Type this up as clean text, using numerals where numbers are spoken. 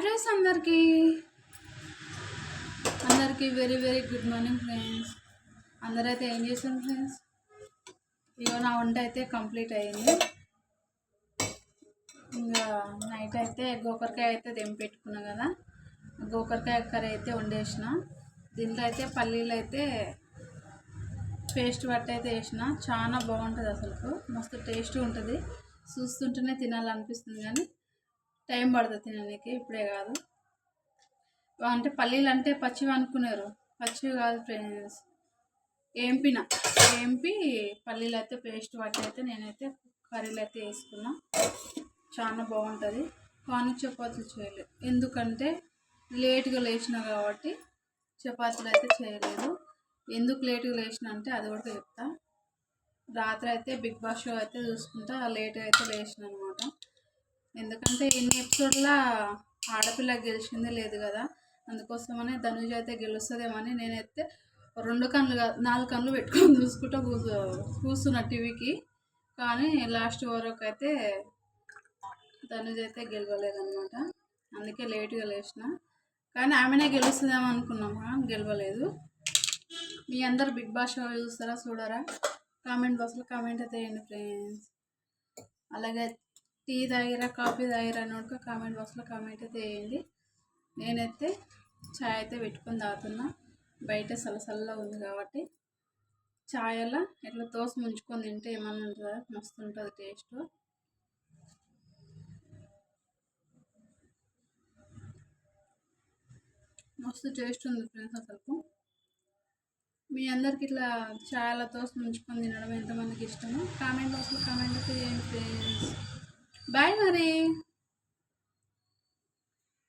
Friends, అందరికీ very very good morning friends. అందరైతే ఏం చేశారు ఫ్రెండ్స్? ఇగో నా వంట అయితే కంప్లీట్ అయ్యింది. ఇంకా నైట్ అయితే గోకరకాయ అయితే తెంపెట్టుకున్నా కదా, గోకరకాయ కర్రీ అయితే వండేసిన. దీంట్లో అయితే పల్లీలు అయితే పేస్ట్ పట్టి అయితే వేసిన. చాలా బాగుంటుంది, అసలు మస్తు టేస్ట్ ఉంటుంది. చూస్తుంటేనే తినాలనిపిస్తుంది, కానీ టైం పడుతుంది తినడానికి, ఇప్పుడే కాదు. అంటే పల్లీలు అంటే పచ్చివి అనుకున్నారు, పచ్చివి కాదు ఫ్రెండ్స్, ఏంపి పల్లీలు అయితే పేస్ట్ పట్టి అయితే నేనైతే కర్రీలు అయితే వేసుకున్నా. చాలా బాగుంటుంది. కానీ చపాతీలు చేయలేదు, ఎందుకంటే లేట్గా లేచిన కాబట్టి చపాతీలు అయితే చేయలేదు. ఎందుకు లేట్గా లేచిన అంటే అది కూడా చెప్తా. రాత్రి అయితే బిగ్ బాస్ షో అయితే చూసుకుంటా లేట్గా అయితే లేచిన అనమాట. ఎందుకంటే ఇన్ని ఎపిసోడ్లా ఆడపిల్ల గెలిచిందే లేదు కదా, అందుకోసమనే ధనుజ అయితే గెలుస్తుందేమని నేనైతే 2 కళ్ళు కాదు 4 కళ్ళు పెట్టుకొని చూసుకుంటూ కూర్చున్నా టీవీకి. కానీ లాస్ట్ వరకు అయితే ధనుజ అయితే గెలవలేదన్నమాట. అందుకే లేట్గా లేచిన. కానీ ఆమెనే గెలుస్తుందేమో అనుకున్నామా, గెలవలేదు. మీ అందరు బిగ్ బాస్ షో చూస్తారా చూడరా? కామెంట్ బాక్స్లో కామెంట్ అయితే వేయండి ఫ్రెండ్స్. అలాగే టీ తాగిరా కాఫీ తాగిరా అని కూడా కామెంట్ బాక్స్లో కామెంట్ అయితే వేయండి. నేనైతే చాయ్ అయితే పెట్టుకొని తాగుతున్నా. బయట సలసల్లా ఉంది కాబట్టి చాయ్ అలా ఇట్లా దోశ ముంచుకొని తింటే ఏమన్నా ఉంటుందా, మస్తు ఉంటుంది టేస్ట్. మస్తు టేస్ట్ ఉంది ఫ్రెండ్స్. అసలు మీ అందరికి ఇట్లా చాయ్ దోశ ముంచుకొని తినడం ఎంతమందికి ఇష్టమో కామెంట్ బాక్స్లో కామెంట్ అయితే చేయండి ఫ్రెండ్స్. బాయ్ మరి.